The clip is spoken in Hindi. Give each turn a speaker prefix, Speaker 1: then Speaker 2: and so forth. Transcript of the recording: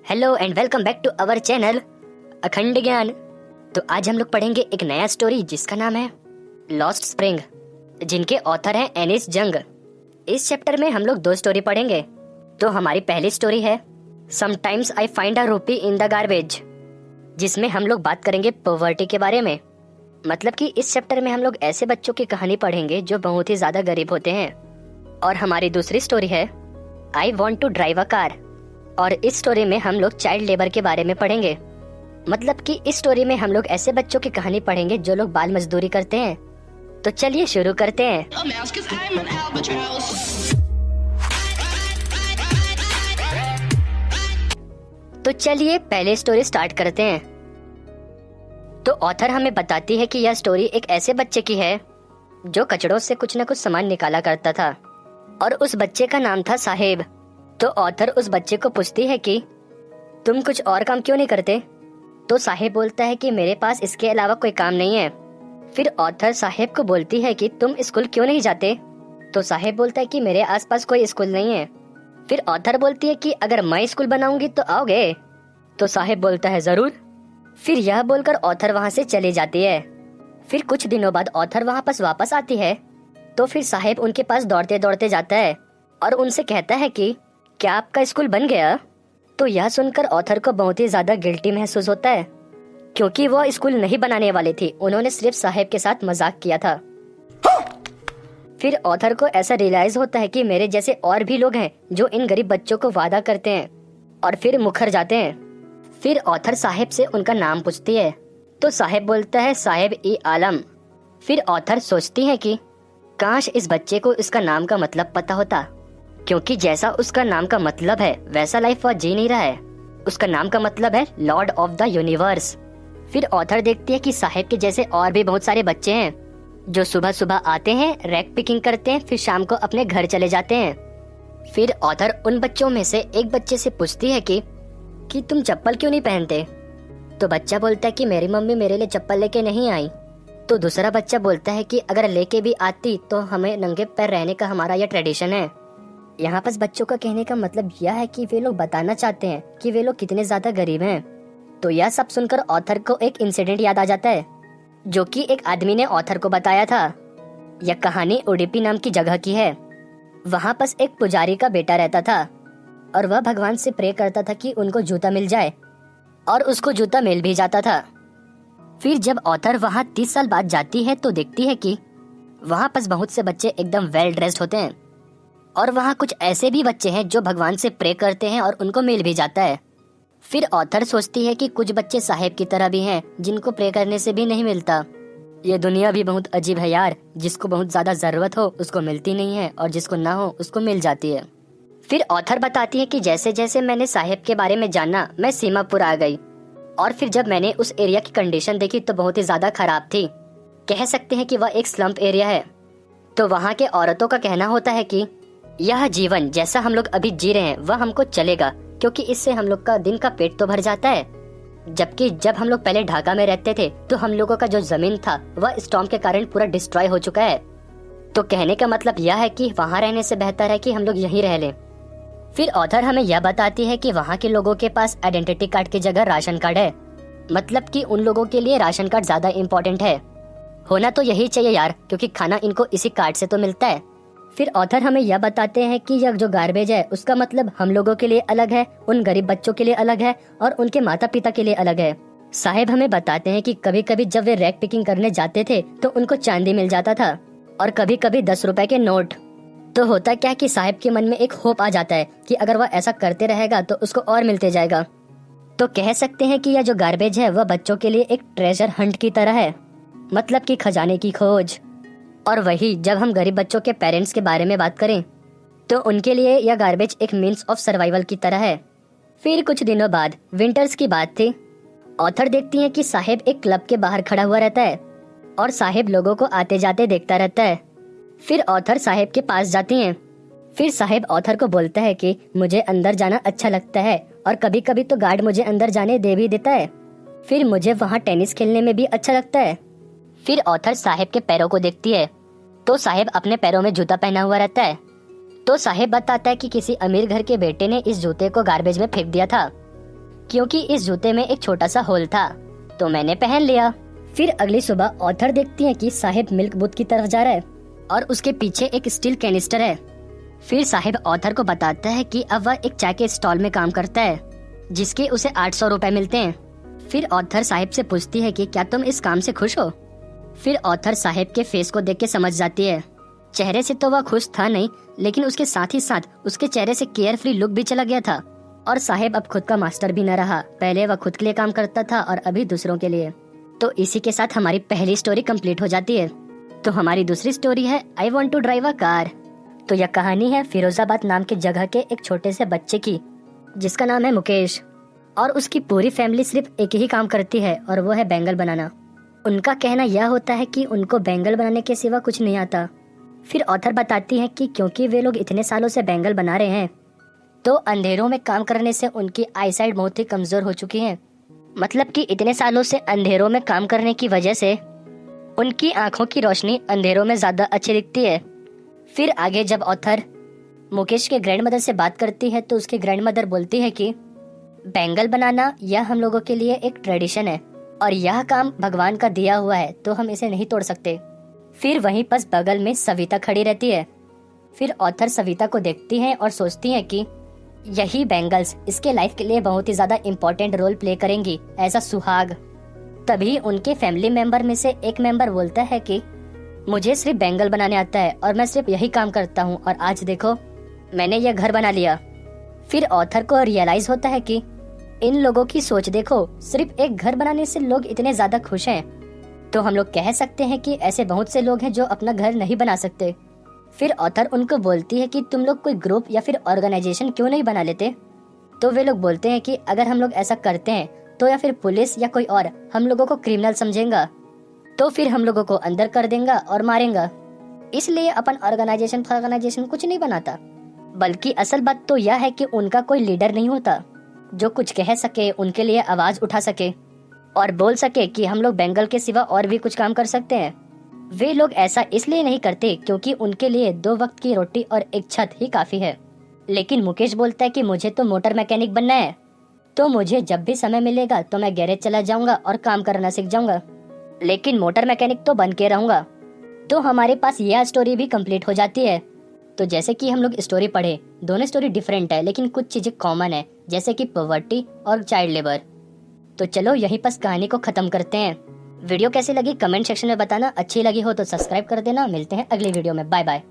Speaker 1: Hello and welcome back to our channel Akhand Gyan. तो आज हम लोग पढ़ेंगे एक नया स्टोरी जिसका नाम है लॉस्ट स्प्रिंग, जिनके ऑथर हैं एनिस जंग। इस चैप्टर में हम लोग दो स्टोरी पढ़ेंगे। तो हमारी पहली स्टोरी है समटाइम्स आई फाइंड अ रूपी इन द गार्बेज, जिसमें हम लोग बात करेंगे पॉवर्टी के बारे में। मतलब कि इस चैप्टर में हम लोग ऐसे बच्चों की कहानी पढ़ेंगे जो बहुत ही ज्यादा गरीब होते हैं। और हमारी दूसरी स्टोरी है I want to drive a car, और इस स्टोरी में हम लोग चाइल्ड लेबर के बारे में पढ़ेंगे। मतलब कि इस स्टोरी में हम लोग ऐसे बच्चों की कहानी पढ़ेंगे जो लोग बाल मजदूरी करते हैं। तो चलिए शुरू करते हैं। तो चलिए पहले स्टोरी स्टार्ट करते हैं। तो ऑथर हमें बताती है कि यह स्टोरी एक ऐसे बच्चे की है जो कचड़ों से कुछ न कुछ सामान निकाला करता था, और उस बच्चे का नाम था साहेब। तो ऑथर उस बच्चे को पूछती है कि तुम कुछ और काम क्यों नहीं करते? तो साहेब बोलता है कि मेरे पास इसके अलावा कोई काम नहीं है। फिर ऑथर साहेब को बोलती है कि तुम स्कूल क्यों नहीं जाते? तो साहेब बोलता है कि मेरे आसपास कोई स्कूल नहीं है। फिर ऑथर बोलती है कि अगर मैं स्कूल बनाऊंगी तो आओगे? तो साहेब बोलता है जरूर। फिर यह बोलकर ऑथर वहाँ से चली जाती है। फिर कुछ दिनों बाद ऑथर वहाँ पास वापस आती है। तो फिर साहेब उनके पास दौड़ते दौड़ते जाता है और उनसे कहता है कि क्या आपका स्कूल बन गया? तो यह सुनकर ऑथर को बहुत ही ज्यादा गिल्टी महसूस होता है, क्योंकि वो स्कूल नहीं बनाने वाले थे, उन्होंने सिर्फ साहेब के साथ मजाक किया था। फिर ऑथर को ऐसा रियलाइज होता है कि मेरे जैसे और भी लोग हैं जो इन गरीब बच्चों को वादा करते हैं और फिर मुखर जाते हैं। फिर ऑथर साहेब से उनका नाम पूछती है। तो साहेब बोलता है साहेब ई आलम। फिर ऑथर सोचती है कि काश इस बच्चे को इसका नाम का मतलब पता होता, क्योंकि जैसा उसका नाम का मतलब है वैसा लाइफ वह जी नहीं रहा है। उसका नाम का मतलब है लॉर्ड ऑफ द यूनिवर्स। फिर ऑथर देखती है कि साहेब के जैसे और भी बहुत सारे बच्चे हैं जो सुबह सुबह आते हैं, रैक पिकिंग करते हैं, फिर शाम को अपने घर चले जाते हैं। फिर ऑथर उन बच्चों में से एक बच्चे से पूछती है कि तुम चप्पल क्यों नहीं पहनते? तो बच्चा बोलता है कि मेरी मम्मी मेरे लिए चप्पल लेके नहीं आई। तो दूसरा बच्चा बोलता है कि अगर लेके भी आती तो हमें नंगे पैर रहने का हमारा यह ट्रेडिशन है। यहाँ पर बच्चों का कहने का मतलब यह है कि वे लोग बताना चाहते हैं कि वे लोग कितने ज्यादा गरीब हैं। तो यह सब सुनकर ऑथर को एक इंसिडेंट याद आ जाता है जो कि एक आदमी ने ऑथर को बताया था। यह कहानी उडुपी नाम की जगह की है। वहाँ पास एक पुजारी का बेटा रहता था और वह भगवान से प्रे करता था कि उनको जूता मिल जाए, और उसको जूता मिल भी जाता था। फिर जब ऑथर वहाँ 30 साल बाद जाती है तो देखती है कि वहाँ पास बहुत से बच्चे एकदम वेल ड्रेस्ड होते हैं, और वहाँ कुछ ऐसे भी बच्चे हैं जो भगवान से प्रे करते हैं और उनको मिल भी जाता है। फिर ऑथर सोचती है कि कुछ बच्चे साहेब की तरह भी हैं जिनको प्रे करने से भी नहीं मिलता। ये दुनिया भी बहुत अजीब है यार, जिसको बहुत ज्यादा जरूरत हो उसको मिलती नहीं है और जिसको ना हो उसको मिल जाती है। फिर ऑथर बताती है कि जैसे जैसे मैंने साहेब के बारे में जाना मैं सीमापुर आ गई, और फिर जब मैंने उस एरिया की कंडीशन देखी तो बहुत ही ज्यादा खराब थी। कह सकते हैं कि वह एक स्लम्प एरिया है। तो वहाँ के औरतों का कहना होता है कि यह जीवन जैसा हम लोग अभी जी रहे हैं वह हमको चलेगा, क्योंकि इससे हम लोग का दिन का पेट तो भर जाता है। जबकि जब हम लोग पहले ढाका में रहते थे तो हम लोगों का जो जमीन था वह स्टॉर्म के कारण पूरा डिस्ट्रॉय हो चुका है। तो कहने का मतलब यह है कि वहाँ रहने से बेहतर है कि हम लोग यहीं रह लें। फिर ऑथर हमें यह बताती है कि वहाँ के लोगों के पास आइडेंटिटी कार्ड की जगह राशन कार्ड है। मतलब कि उन लोगों के लिए राशन कार्ड ज्यादा इम्पोर्टेंट है। होना तो यही चाहिए यार, क्योंकि खाना इनको इसी कार्ड से तो मिलता है। फिर ऑथर हमें यह बताते हैं कि यह जो गार्बेज है उसका मतलब हम लोगों के लिए अलग है, उन गरीब बच्चों के लिए अलग है और उनके माता पिता के लिए अलग है। साहेब हमें बताते हैं कि कभी कभी जब वे रैक पिकिंग करने जाते थे तो उनको चांदी मिल जाता था, और कभी कभी 10 रुपए के नोट। तो होता क्या कि साहेब के मन में एक होप आ जाता है कि अगर वह ऐसा करते रहेगा तो उसको और मिलते जाएगा। तो कह सकते हैं कि यह जो गार्बेज है वह बच्चों के लिए एक ट्रेजर हंट की तरह है, मतलब कि खजाने की खोज। और वही जब हम गरीब बच्चों के पेरेंट्स के बारे में बात करें तो उनके लिए यह गार्बेज एक मीन्स ऑफ सर्वाइवल की तरह है। फिर कुछ दिनों बाद विंटर्स की बात थी। ऑथर देखती है कि साहेब एक क्लब के बाहर खड़ा हुआ रहता है और साहेब लोगों को आते जाते देखता रहता है। फिर ऑथर साहेब के पास जाती हैं। फिर साहेब ऑथर को बोलता है कि मुझे अंदर जाना अच्छा लगता है और कभी कभी तो गार्ड मुझे अंदर जाने दे भी देता है। फिर मुझे वहाँ टेनिस खेलने में भी अच्छा लगता है। फिर ऑथर साहेब के पैरों को देखती है तो साहेब अपने पैरों में जूता पहना हुआ रहता है। तो साहेब बताता है कि किसी अमीर घर के बेटे ने इस जूते को गार्बेज में फेंक दिया था क्योंकि इस जूते में एक छोटा सा होल था, तो मैंने पहन लिया। फिर अगली सुबह ऑथर देखती है कि साहिब मिल्क बूथ की तरफ जा रहा है और उसके पीछे एक स्टील कैनिस्टर है। फिर साहिब ऑथर को बताता है कि अब वह एक चाय के स्टॉल में काम करता है, जिसके उसे 800 रुपए मिलते हैं। फिर ऑथर साहिब से पूछती है कि क्या तुम इस काम से खुश हो। फिर ऑथर साहिब के फेस को देख के समझ जाती है। चेहरे से तो वह खुश था नहीं, लेकिन उसके साथ ही साथ उसके चेहरे से केयरफ्री लुक भी चला गया था। और साहिब अब खुद का मास्टर भी न रहा। पहले वह खुद के लिए काम करता था और अभी दूसरों के लिए। तो इसी के साथ हमारी पहली स्टोरी कंप्लीट हो जाती है। तो हमारी दूसरी स्टोरी है I want to drive a car. तो यह कहानी है फिरोजाबाद नाम के जगह के एक छोटे से बच्चे की, जिसका नाम है मुकेश। और उसकी पूरी फैमिली सिर्फ एक ही काम करती है, और वो है बैंगल बनाना। उनका कहना यह होता है कि उनको बैंगल बनाने के सिवा कुछ नहीं आता। फिर ऑथर बताती है कि क्योंकि वे लोग इतने सालों से बैंगल बना रहे हैं, तो अंधेरों में काम करने से उनकी आईसाइट बहुत ही कमजोर हो चुकी है। मतलब कि इतने सालों से अंधेरों में काम करने की वजह से उनकी आंखों की रोशनी अंधेरों में ज्यादा अच्छी दिखती है। फिर आगे जब ऑथर मुकेश के ग्रैंडमदर से बात करती है, तो उसकी ग्रैंडमदर बोलती है कि बैंगल बनाना यह हम लोगों के लिए एक ट्रेडिशन है और यह काम भगवान का दिया हुआ है, तो हम इसे नहीं तोड़ सकते। फिर वहीं पास बगल में सविता खड़ी रहती है। फिर ऑथर सविता को देखती है और सोचती है कि यही बैंगल्स इसके लाइफ के लिए बहुत ही ज्यादा इम्पोर्टेंट रोल प्ले करेंगी एज अ सुहाग। तभी उनके फैमिली मेंबर में से एक मेंबर बोलता है कि मुझे सिर्फ बैंगल बनाने आता है और मैं सिर्फ यही काम करता हूँ, और आज देखो मैंने यह घर बना लिया। फिर ऑथर को रियलाइज होता है कि इन लोगों की सोच देखो, सिर्फ एक घर बनाने से लोग इतने ज्यादा खुश हैं। तो हम लोग कह सकते हैं कि ऐसे बहुत से लोग हैं जो अपना घर नहीं बना सकते। फिर ऑथर उनको बोलती है कि तुम लोग कोई ग्रुप या फिर ऑर्गेनाइजेशन क्यों नहीं बना लेते। तो वे लोग बोलते हैं कि अगर हम लोग ऐसा करते हैं तो या फिर पुलिस या कोई और हम लोगों को क्रिमिनल समझेगा, तो फिर हम लोगों को अंदर कर देगा और मारेगा। इसलिए अपन ऑर्गेनाइजेशन कुछ नहीं बनाता। बल्कि असल बात तो यह है कि उनका कोई लीडर नहीं होता जो कुछ कह सके, उनके लिए आवाज उठा सके और बोल सके कि हम लोग बैंगल के सिवा और भी कुछ काम कर सकते हैं। वे लोग ऐसा इसलिए नहीं करते क्योंकि उनके लिए 2 वक्त की रोटी और एक छत ही काफी है। लेकिन मुकेश बोलता है कि मुझे तो मोटर मैकेनिक बनना है, तो मुझे जब भी समय मिलेगा तो मैं गैरेज चला जाऊंगा और काम करना सीख जाऊंगा, लेकिन मोटर मैकेनिक तो बन के रहूंगा। तो हमारे पास यह स्टोरी भी कंप्लीट हो जाती है। तो जैसे कि हम लोग स्टोरी पढ़े, दोनों स्टोरी डिफरेंट है लेकिन कुछ चीजें कॉमन है, जैसे कि पॉवर्टी और चाइल्ड लेबर। तो चलो यहीं पर कहानी को खत्म करते हैं। वीडियो कैसी लगी कमेंट सेक्शन में बताना। अच्छी लगी हो तो सब्सक्राइब कर देना। मिलते हैं अगली वीडियो में। Bye bye.